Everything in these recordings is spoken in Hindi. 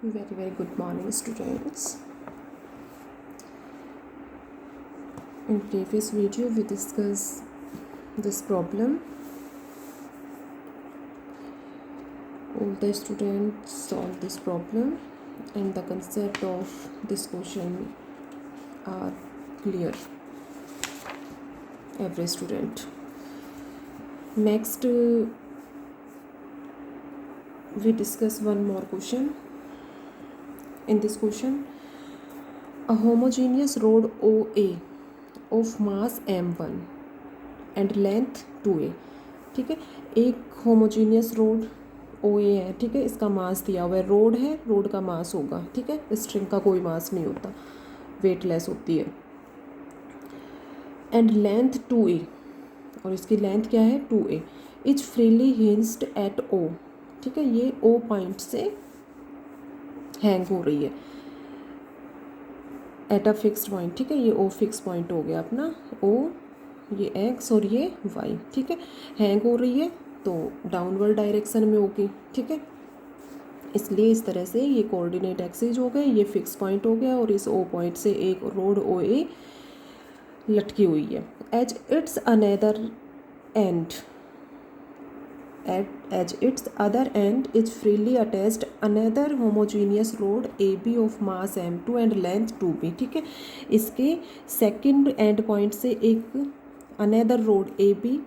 Very good morning, students. In previous video we discussed this problem. All the students solve this problem and the concept of this question are clear. Every student. Next we discuss one more question. In this question, a homogeneous rod OA of mass m1 and length 2a. ठीक है, एक होमोजीनियस रोड OA है, ठीक है, इसका मास दिया हुआ है, रोड है, रोड का मास होगा, ठीक है, स्ट्रिंग का कोई मास नहीं होता, वेटलेस होती है, एंड लेंथ 2a और इसकी लेंथ क्या है 2a, is freely hinged at O, ठीक है, ये O पॉइंट से हैंग हो रही है एट अ फिक्स्ड पॉइंट, ठीक है, ये O फिक्स पॉइंट हो गया अपना, O ये X और ये Y, ठीक है, हैंग हो रही है तो डाउनवर्ड डायरेक्शन में होगी, ठीक है, इसलिए इस तरह से ये कोऑर्डिनेट एक्सिस हो गए, ये फिक्स पॉइंट हो गया और इस O पॉइंट से एक रोड OA लटकी हुई है. As its another end as its other end is freely attached another homogeneous rod AB of mass m2 and length 2b, ठीक है, इसके सेकंड एंड पॉइंट से एक अनदर रोड AB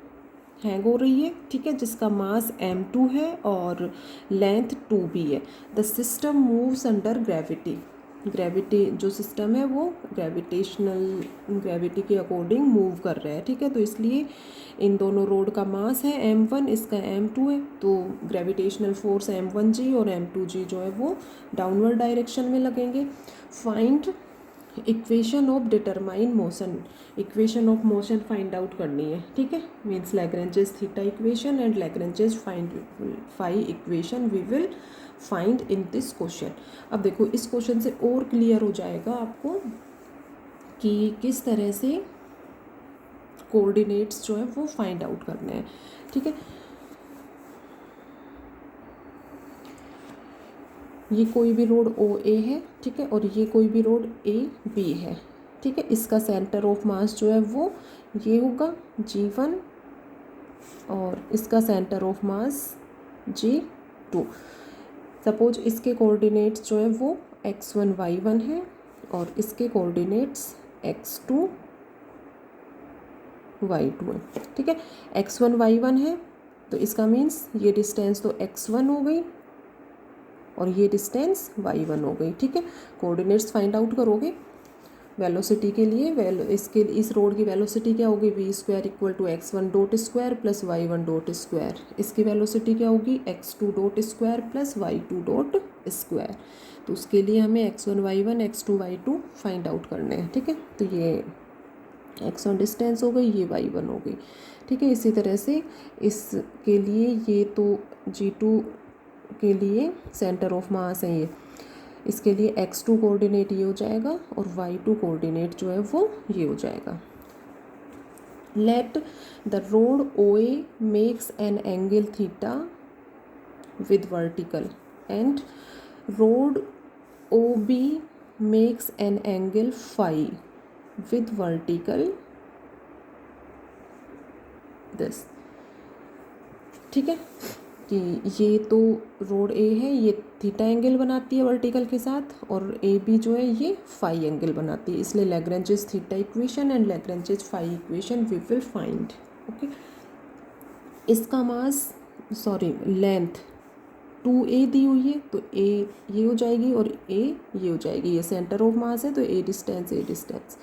हैंग हो रही है, ठीक है, जिसका मास m2 है और लेंथ 2b है. The system moves under gravity, gravity जो सिस्टम है वो ग्रेविटी के अकॉर्डिंग मूव कर रहा है, ठीक है, तो इसलिए इन दोनों रोड का मास है m1, इसका m2 है, तो ग्रेविटेशनल फोर्स m1g और m2g जो है वो डाउनवर्ड डायरेक्शन में लगेंगे. Find equation of determine motion, equation of motion find out करनी है, ठीक है, means Lagrange's theta equation and Lagrange's phi equation we will find in this question. अब देखो इस क्वेश्चन से और क्लियर हो जाएगा आपको कि किस तरह से कोऑर्डिनेट्स जो है वो फाइंड आउट करने हैं, ठीक है. ये कोई भी रोड OA है, ठीक है, और ये कोई भी रोड AB है, ठीक है, इसका सेंटर ऑफ मास जो है वो ये होगा G1 और इसका centre of mass G2. Suppose इसके कोऑर्डिनेट्स जो है वो x1 y1 है और इसके कोऑर्डिनेट्स x2 y2 है, ठीक है, x1 y1 है तो इसका मीन्स ये डिस्टेंस तो x1 हो गई और ये डिस्टेंस y1 हो गई, ठीक है. कोऑर्डिनेट्स फाइंड आउट करोगे वेलोसिटी के लिए, इसके इस रोड की वेलोसिटी क्या होगी v² equal to x1 dot square plus y1 dot square, इसकी वेलोसिटी क्या होगी x2 dot square plus y2 dot square. तो उसके लिए हमें x1 y1 x2 y2 find out करने हैं, ठीक है, तो ये x1 डिस्टेंस हो गई, ये y1 हो गई, ठीक है. इसी तरह से इसके लिए ये तो G2 के लिए सेंटर ऑफ मास है, ये इसके लिए x2 कोऑर्डिनेट ये हो जाएगा और y2 कोऑर्डिनेट जो है वो ये हो जाएगा. Let the rod OA makes an angle theta with vertical and rod OB makes an angle phi with vertical this, ठीक है, कि ये तो रोड A है, ये थीटा एंगल बनाती है वर्टिकल के साथ और AB जो है ये फाई एंगल बनाती है, इसलिए Lagrange's theta equation and Lagrange's phi equation we will find. Okay, इसका मास लेंथ 2a दी हुई है तो A ये हो जाएगी और A ये हो जाएगी, ये सेंटर ऑफ मास है तो A डिस्टेंस,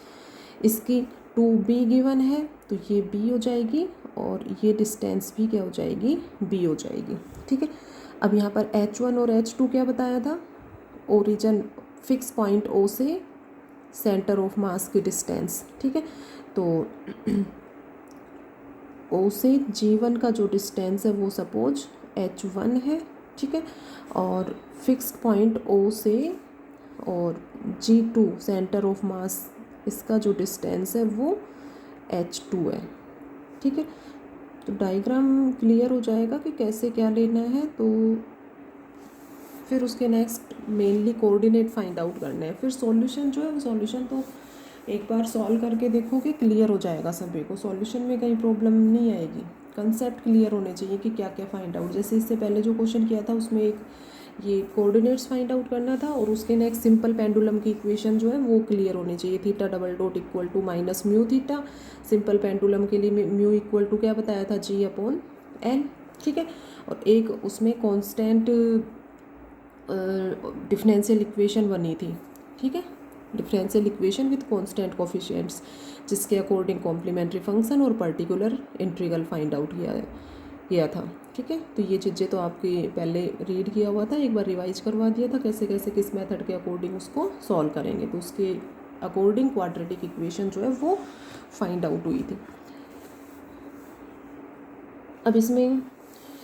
इसकी 2b गिवन है तो ये B हो जाएगी और ये डिस्टेंस भी क्या हो जाएगी B हो जाएगी, ठीक है. अब यहाँ पर H1 और H2 क्या बताया था, ओरिजिन फिक्स पॉइंट O से सेंटर ऑफ मास की डिस्टेंस, ठीक है, तो O से G1 का जो डिस्टेंस है वो सपोज H1 है, ठीक है, और फिक्स्ड पॉइंट O से और G2 सेंटर ऑफ मास इसका जो डिस्टेंस है वो H2 है, ठीक है. तो डायग्राम क्लियर हो जाएगा कि कैसे क्या लेना है. तो फिर उसके next mainly coordinate find out करना है। फिर सॉल्यूशन जो है, सॉल्यूशन तो एक बार सॉल्व करके देखोगे क्लियर हो जाएगा सभी को, सॉल्यूशन में कहीं प्रॉब्लम नहीं आएगी। कंसेप्ट क्लियर होने चाहिए कि क्या क्या फाइंड आउट, जैसे इससे पहले जो क्वेश्चन किया था उसमें एक ये कोऑर्डिनेट्स फाइंड आउट करना था और उसके नेक्स्ट सिंपल पेंडुलम की इक्वेशन जो है वो क्लियर होनी चाहिए। Theta double dot equal to minus mu theta, simple pendulum के लिए म्यू इक्वल टू क्या बताया था, जी अपॉन एन, ठीक है। और एक उसमें कांस्टेंट डिफरेंशियल इक्वेशन बनी थी, ठीक है, differential equation with constant coefficients, जिसके अकॉर्डिंग कॉम्प्लीमेंट्री फंक्शन और पर्टिकुलर इंटीग्रल फाइंड आउट किया था, ठीक है। तो ये चीज़ें तो आपके पहले रीड किया हुआ था, एक बार रिवाइज करवा दिया था कैसे कैसे किस मेथड के अकॉर्डिंग उसको सॉल्व करेंगे। तो उसके अकॉर्डिंग क्वाड्रेटिक इक्वेशन जो है वो फाइंड आउट हुई थी। अब इसमें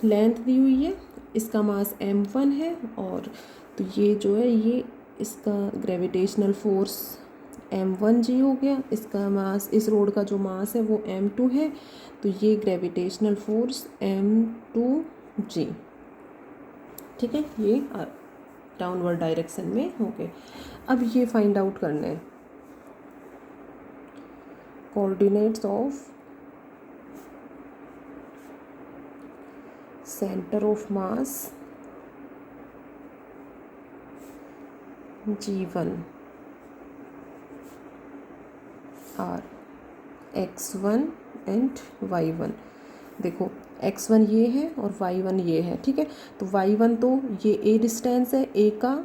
लेंथ दी हुई है, इसका मास m1 है, और तो ये जो है ये इसका ग्रेविटेशनल फोर्स m1g हो गया, इसका मास, इस रोड का जो मास है वो m2 है, तो ये ग्रेविटेशनल फोर्स m2g, ठीक है, ये डाउनवर्ड डायरेक्शन में हो गए। अब ये फाइंड आउट करना है coordinates of centre of mass g1 are x1 and y1। देखो x1 ये है और y1 ये है, ठीक है। तो y1 तो ये a डिस्टेंस है, a का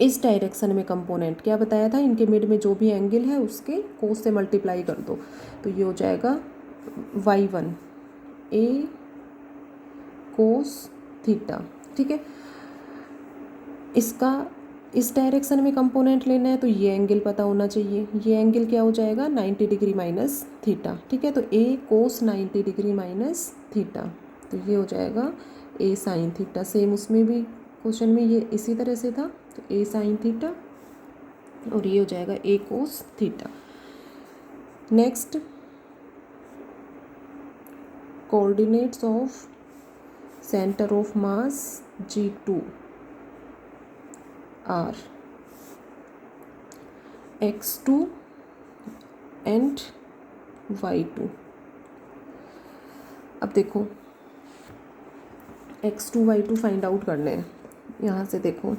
इस डायरेक्शन में कंपोनेंट क्या बताया था, इनके मिड में जो भी एंगल है उसके कोस से मल्टीप्लाई कर दो, तो ये हो जाएगा y1 a कोस थीटा, ठीक है। इसका इस डायरेक्शन में कंपोनेंट लेना है तो ये एंगल पता होना चाहिए, ये एंगल क्या हो जाएगा 90 डिग्री माइनस थीटा, ठीक है। तो a cos 90 degree minus theta, तो ये हो जाएगा a साइन थीटा। सेम उसमें भी क्वेश्चन में ये इसी तरह से था, तो a साइन थीटा और ये हो जाएगा a cos theta. Next coordinates of centre of mass g2 are x2 and y2। अब देखो x2 y2 फाइंड आउट करने हैं, यहाँ से देखो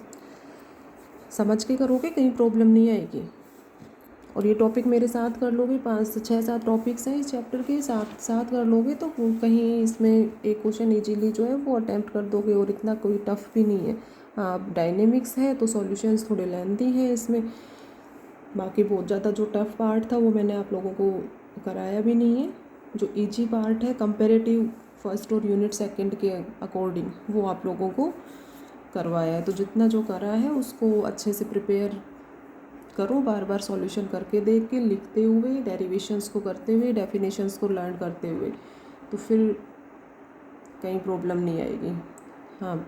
समझ के करोगे कहीं प्रॉब्लम नहीं आएगी। और ये टॉपिक मेरे साथ कर लोगे, 5 से 6-7 टॉपिक्स हैं इस चैप्टर के, साथ कर लोगे तो कहीं इसमें एक क्वेश्चन इजीली जो है वो अटैम्प्ट कर दोगे, और इतना कोई टफ भी नहीं है। हाँ डायनेमिक्स है तो सॉल्यूशंस थोड़े लेंथी हैं इसमें, बाकी बहुत ज़्यादा जो टफ पार्ट था वो मैंने आप लोगों को कराया भी नहीं है। जो इजी पार्ट है कंपैरेटिव फर्स्ट और यूनिट सेकंड के अकॉर्डिंग वो आप लोगों को करवाया है। तो जितना जो करा है उसको अच्छे से प्रिपेयर करो, बार बार सॉल्यूशन करके देख के, लिखते हुए, डेरिवेशंस को करते हुए, डेफिनेशंस को लर्न करते हुए, तो फिर कहीं प्रॉब्लम नहीं आएगी। हाँ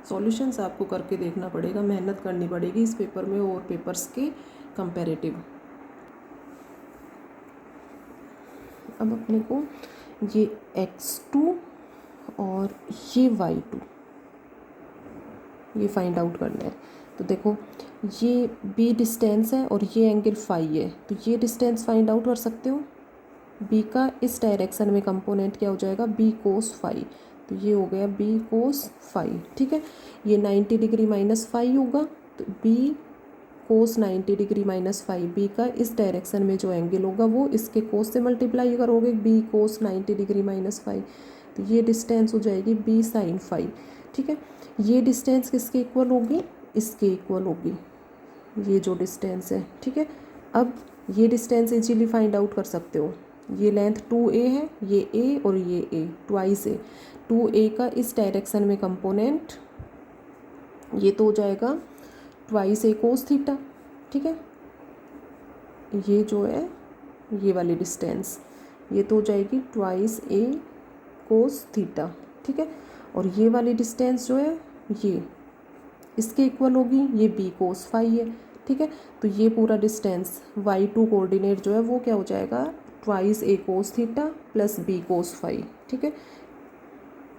सॉल्यूशंस आपको करके देखना पड़ेगा, मेहनत करनी पड़ेगी इस पेपर में और पेपर्स के कंपैरेटिव। अब अपने को ये x2 और ये y2 ये फाइंड आउट करना है। तो देखो ये b डिस्टेंस है और ये एंगल फाई है, तो ये डिस्टेंस फाइंड आउट कर सकते हो। b का इस डायरेक्शन में कंपोनेंट क्या हो जाएगा b कोस फाई, तो ये हो गया b कोस फाई, ठीक है। ये 90 डिग्री माइनस फाई होगा, तो b कोस 90 डिग्री माइनस फाई, b का इस डायरेक्शन में जो एंगल होगा वो इसके कोस से मल्टीप्लाई करोगे, b कोस 90 डिग्री माइनस फाई, तो ये डिस्टेंस हो जाएगी b साइन फाई, ठीक है। ये डिस्टेंस किसके इक्वल होगी, इसके इक्वल होगी ये जो डिस्टेंस है, ठीक है। अब ये डिस्टेंस इजीली फाइंड आउट कर सकते हो, ये लेंथ 2a है, ये a और ये a ट्वाइस a, 2a का इस डायरेक्शन में कंपोनेंट ये तो हो जाएगा ट्वाइस a कोस थीटा, ठीक है। ये जो है ये वाली डिस्टेंस ये तो हो जाएगी ट्वाइस a कोस थीटा, ठीक है। और ये वाली डिस्टेंस जो है ये इसके इक्वल होगी, ये b कोस फाई है, ठीक है। तो ये पूरा डिस्टेंस y2 कोऑर्डिनेट जो है वो क्या हो जाएगा twice a cos theta plus b cos phi, ठीक है।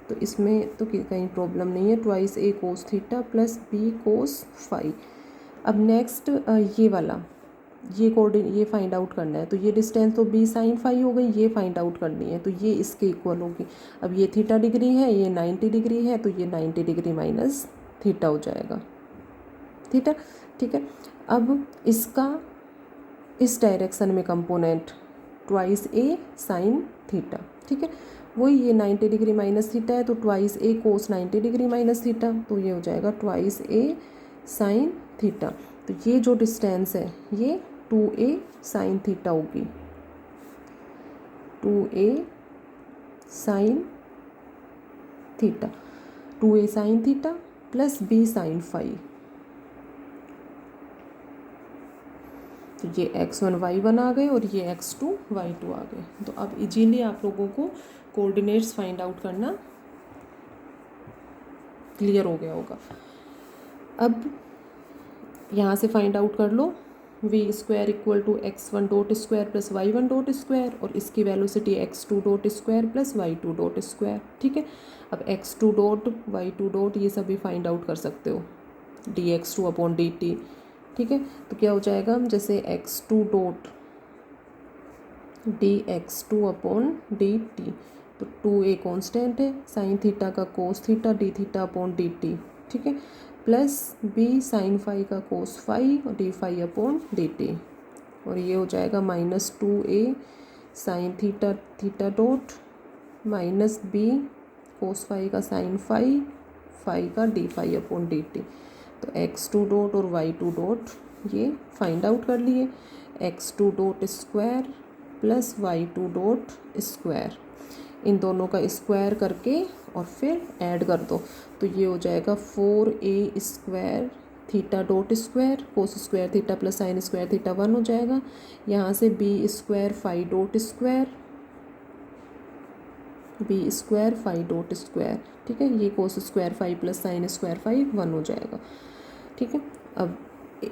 तो इसमें तो कहीं प्रॉब्लम नहीं है, twice A cos theta plus B cos phi. अब नेक्स्ट ये वाला, ये फाइंड आउट करना है, तो ये डिस्टेंस तो बी साइन फाई हो गई, ये फाइंड आउट करनी है, तो ये इसके इक्वल होगी। अब ये थीटा डिग्री है, ये 90 डिग्री है, तो ये 90 डिग्री माइनस थीटा हो जाएगा, थीटा। ठीक है, अब इसका इस डायरेक्शन में कंपोनेंट ट्वाइस ए साइन थीटा। ठीक है, वही ये 90 डिग्री माइनस थीटा है, तो twice A cos 90 degree minus theta, तो ये हो जाएगा ट्वाइस ए साइन थीटा। तो ये जो डिस्टेंस है ये 2a साइन थीटा होगी, 2a sine theta, 2a sine theta plus b sine phi. तो ये x1 y1 आ गए और ये x2 y2 आ गए। तो अब इजीली आप लोगों को कोऑर्डिनेट्स फाइंड आउट करना क्लियर हो गया होगा। अब यहाँ से फाइंड आउट कर लो v square equal to x1 dot square plus y1 dot square, और इसकी velocity x2 dot square plus y2 dot square. ठीक है, अब x2 डॉट y2 डॉट ये सभी फाइंड आउट कर सकते हो, dx2 अपॉन dt। ठीक है, तो क्या हो जाएगा, जैसे x2 dot dx2 upon dt, तो 2a कॉन्स्टेंट है, साइन थीटा का cos theta d theta upon dt। ठीक है, प्लस b साइन फाई का कोस फाई और डी फाई अपॉन dt, और ये हो जाएगा minus 2a sine theta theta dot minus b cos phi का साइन फाई फाई का डी फाई अपॉन dt। तो x2 डॉट और y2 डॉट ये फाइंड आउट कर लिए, x2 dot square plus y2 dot square, इन दोनों का स्क्वायर करके और फिर ऐड कर दो, तो ये हो जाएगा 4a square theta dot square cos square theta plus sine square theta 1 हो जाएगा। यहाँ से b square phi dot square, b square phi dot square. ठीक है, ये cos square phi plus sine square phi 1 हो जाएगा। ठीक है, अब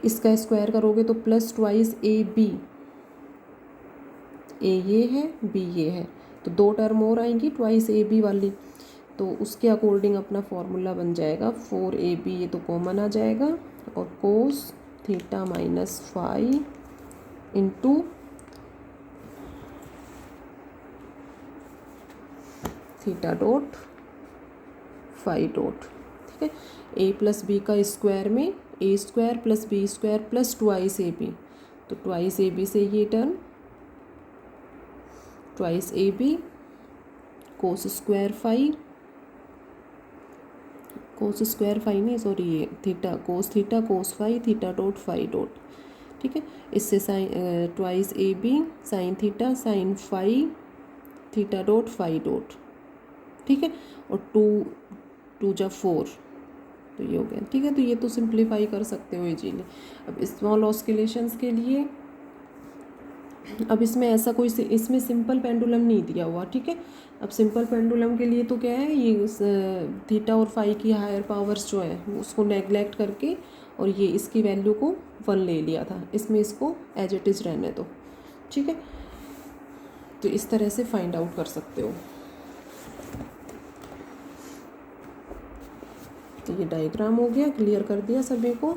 इसका स्क्वायर करोगे तो प्लस ट्वाइस ए बी, ए ये है बी ये है, तो दो टर्म और आएंगी ट्वाइस ए बी वाली, तो उसके अकॉर्डिंग अपना फॉर्मूला बन जाएगा 4ab, ये तो कॉमन आ जाएगा, और cos theta minus phi into theta dot phi dot. ठीक है, a प्लस बी का स्क्वायर में a square plus b square plus twice a b, तो ट्वाइस ए बी से ये term twice a b cos square phi, cos square phi नहीं सॉरी ये theta cos phi theta dot phi dot. ठीक है, इससे sine twice a b sine theta sine phi theta dot phi dot. ठीक है, और 2 जा 4, तो ये हो गया। ठीक है, तो ये तो सिंप्लीफाई कर सकते हो इजीली। अब स्मॉल ऑस्किलेशंस के लिए, अब इसमें ऐसा कोई इसमें सिंपल पेंडुलम नहीं दिया हुआ। ठीक है, अब सिंपल पेंडुलम के लिए तो क्या है, ये थीटा और फाई की हायर पावर्स जो है उसको नेगलेक्ट करके और ये इसकी वैल्यू को 1 ले लिया था, इसमें इसको एज इट इज़ रहने दो। ठीक है, तो इस तरह से फाइंड आउट कर सकते हो। तो ये डायग्राम हो गया, क्लियर कर दिया सभी को।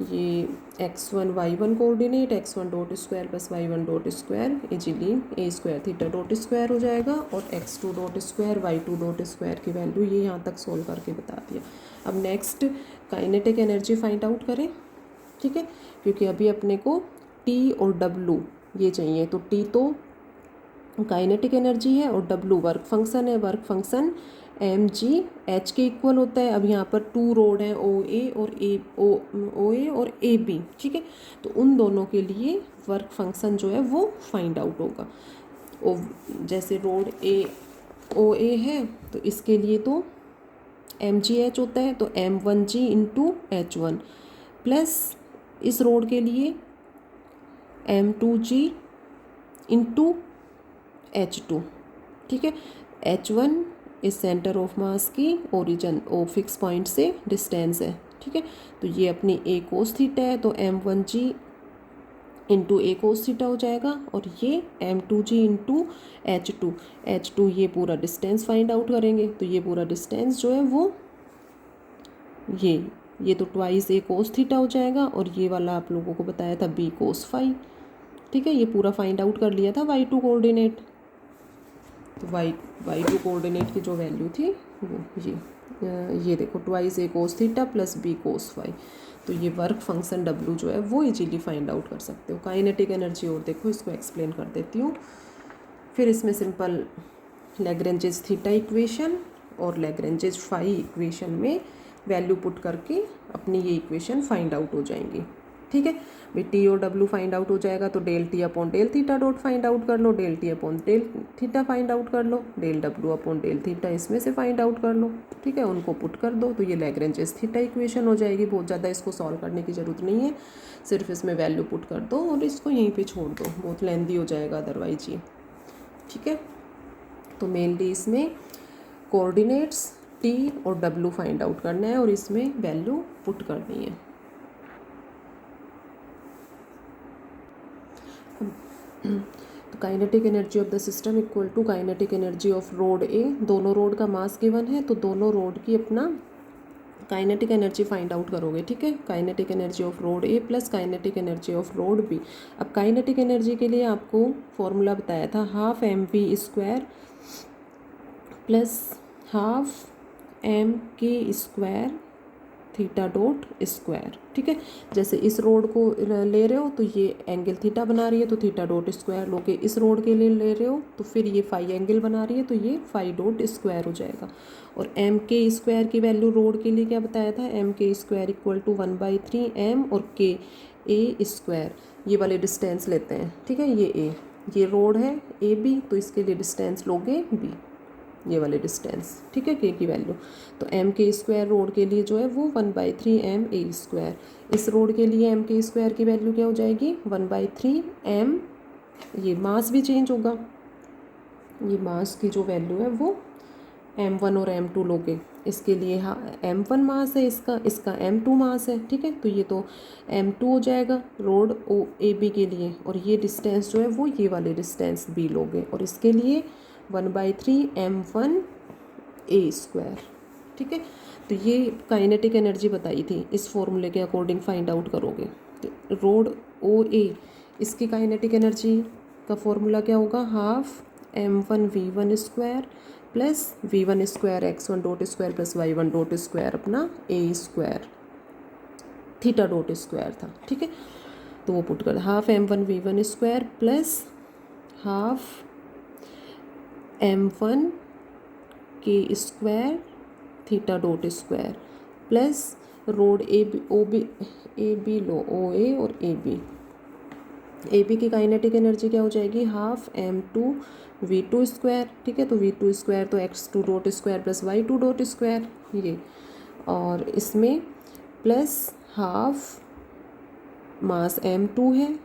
ये x1 y1 coordinate x1 dot square plus y1 dot square easily a square theta dot square हो जाएगा, और x2 dot square y2 dot square की वैल्यू ये यहाँ तक सोल्व करके बता दिया। अब next kinetic energy find out करें। ठीक है, क्योंकि अभी अपने को t और w ये चाहिए, तो t तो काइनेटिक एनर्जी है और w वर्क फंक्शन है, वर्क फंक्शन mgh के इक्वल होता है। अब यहाँ पर 2 रोड हैं OA और AB। ठीक है, तो उन दोनों के लिए वर्क फंक्शन जो है वो फाइंड आउट होगा। जैसे रोड OA है तो इसके लिए तो mgh होता है, तो m1g इंटू h1 प्लस इस रोड के लिए m2g इंटू h2। ठीक है, h1 इस सेंटर ऑफ मास की ओरिजिन ओ फिक्स पॉइंट से डिस्टेंस है। ठीक है, तो ये अपनी a कोस थीटा है, तो m1g इंटू ए कोस थीटा हो जाएगा, और ये m2g इंटू H2 ये पूरा डिस्टेंस फाइंड आउट करेंगे। तो ये पूरा डिस्टेंस जो है वो ये तो ट्वाइस ए कोस थीटा हो जाएगा, और ये वाला आप लोगों को बताया था बी कोस फाई। ठीक है, ये पूरा फाइंड आउट कर लिया था y2 कोऑर्डिनेट। तो y2 कोऑर्डिनेट की जो वैल्यू थी वो ये देखो twice A cos theta plus B cos phi. तो ये वर्क फंक्शन W जो है वो इजीली फाइंड आउट कर सकते हो। काइनेटिक एनर्जी और देखो, इसको एक्सप्लेन कर देती हूँ। फिर इसमें सिंपल लैग्रेंजेस थीटा इक्वेशन और लैग्रेंजेस फाई इक्वेशन में वैल्यू पुट करके अपनी ये इक्वेशन फाइंड आउट हो जाएंगी। ठीक है भाई, टी और डब्ल्यू फाइंड आउट हो जाएगा तो del T upon del theta dot find out कर लो, del T upon del theta find out कर लो, del W upon del theta इसमें से फाइंड आउट कर लो। ठीक है, उनको पुट कर दो तो ये लैग्रेंजेस थीटा इक्वेशन हो जाएगी। बहुत ज़्यादा इसको सॉल्व करने की ज़रूरत नहीं है, सिर्फ इसमें वैल्यू पुट कर दो और इसको यहीं पर छोड़ दो, बहुत लेंदी हो जाएगा अदरवाइज ये। ठीक है, तो मेनली इसमें कोऑर्डिनेट्स टी और डब्ल्यू फाइंड आउट करना है और इसमें वैल्यू पुट करनी है। तो kinetic energy of the system equal to kinetic energy of rod A. दोनों रोड का मास गिवन है तो दोनों रोड की अपना काइनेटिक एनर्जी फाइंड आउट करोगे। ठीक है, kinetic energy of rod A plus kinetic energy of rod B. अब काइनेटिक एनर्जी के लिए आपको फॉर्मूला बताया था half mv² plus half mk² theta dot square. ठीक है, जैसे इस रोड को ले रहे हो तो ये एंगल थीटा बना रही है तो थीटा डॉट स्क्वायर लोगे, इस रोड के लिए ले रहे हो तो फिर ये फाई एंगल बना रही है तो ये फाई डॉट स्क्वायर हो जाएगा। और mk² की वैल्यू रोड के लिए क्या बताया था, mk² इक्वल टू 1/3 m और k²। ये वाले डिस्टेंस लेते हैं। ठीक है, ये रोड है AB तो इसके लिए डिस्टेंस लोगे B, ये वाले डिस्टेंस। ठीक है, के की वैल्यू तो mk² रोड के लिए जो है वो 1/3 ma²। इस रोड के लिए mk² की वैल्यू क्या हो जाएगी 1/3 m। ये मास भी चेंज होगा, ये मास की जो वैल्यू है वो m1 और m2 लोगे। इसके लिए m1 मास है, इसका m2 मास है। ठीक है, तो ये तो m2 हो जाएगा रोड AB के लिए, और ये डिस्टेंस जो है वो ये वाले डिस्टेंस B लोगे, और इसके लिए 1/3 m1 a²। ठीक है, तो ये काइनेटिक एनर्जी बताई थी, इस फॉर्मूले के अकॉर्डिंग फाइंड आउट करोगे। तो रोड OA इसकी काइनेटिक एनर्जी का फॉर्मूला क्या होगा, half m1 v1² plus v1² x1 dot square plus y1 dot square अपना a² थीटा डॉट स्क्वायर था। ठीक है, तो वो पुट कर half m1 v1² plus half m1 k² theta dot square plus road AB लो OA और AB की काइनेटिक एनर्जी क्या हो जाएगी हाफ m2 v2²। ठीक है, तो v2² तो x2 dot square plus y2 dot square ये, और इसमें प्लस हाफ मास m2 है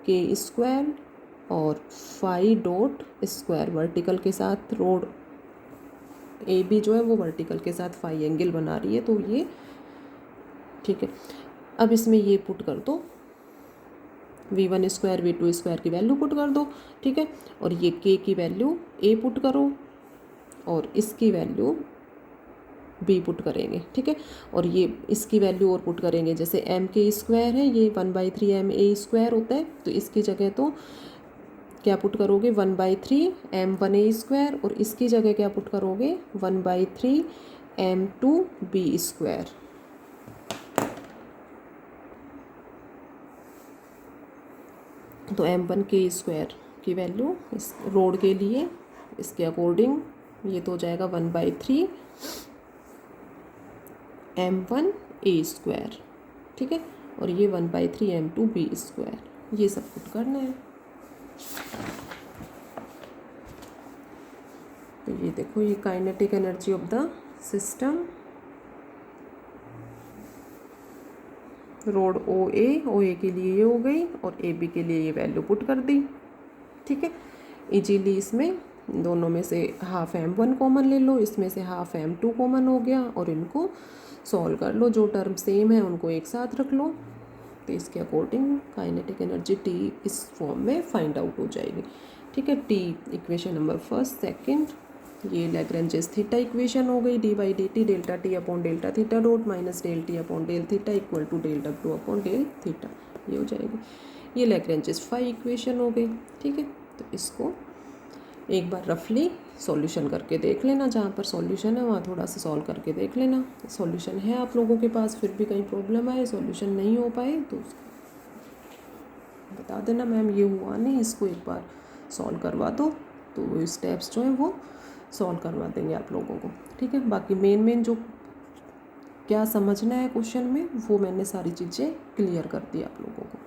k² और फाई डॉट स्क्वायर वर्टिकल के साथ रोड AB जो है वो वर्टिकल के साथ फाई एंगल बना रही है तो ये। ठीक है, अब इसमें ये पुट कर दो v1² v2² की वैल्यू पुट कर दो। ठीक है, और ये k की वैल्यू A पुट करो और इसकी वैल्यू B पुट करेंगे। ठीक है, और ये इसकी वैल्यू और पुट करेंगे, जैसे mk² है ये 1/3 ma² होता है तो इसकी जगह तो क्या पुट करोगे 1/3 m1a² और इसकी जगह क्या पुट करोगे 1/3 m2b²। तो m1k² की वैल्यू इस रोड के लिए इसके अकॉर्डिंग ये तो हो जाएगा 1/3 m1a²। ठीक है, और ये 1/3 m2b², ये सब पुट करना है। तो ये देखो ये kinetic energy of the system road OA के लिए ये हो गई और AB के लिए ये वैल्यू पुट कर दी। ठीक है, इजीली इसमें दोनों में से हाफ m1 कॉमन ले लो, इसमें से हाफ m2 कॉमन हो गया और इनको सॉल्व कर लो, जो टर्म सेम है उनको एक साथ रख लो। तो इसके अकॉर्डिंग काइनेटिक एनर्जी टी इस फॉर्म में फाइंड आउट हो जाएगी। ठीक है, T equation number first. Second, ये लैग्रेंजेस थीटा इक्वेशन हो गई, d by d t delta T upon delta theta dot minus del T upon del theta equal to del W upon del theta, ये हो जाएगी। ये लैग्रेंजेस फाई इक्वेशन हो गई। ठीक है, तो इसको एक बार रफली सॉल्यूशन करके देख लेना, जहाँ पर सॉल्यूशन है वहाँ थोड़ा सा सॉल्व करके देख लेना। सॉल्यूशन है आप लोगों के पास, फिर भी कहीं प्रॉब्लम आए, सॉल्यूशन नहीं हो पाए तो बता देना मैम ये हुआ नहीं, इसको एक बार सॉल्व करवा दो, तो स्टेप्स जो हैं वो सॉल्व करवा देंगे आप लोगों को। ठीक है, बाकी मेन जो क्या समझना है क्वेश्चन में वो मैंने सारी चीज़ें क्लियर कर दी आप लोगों को।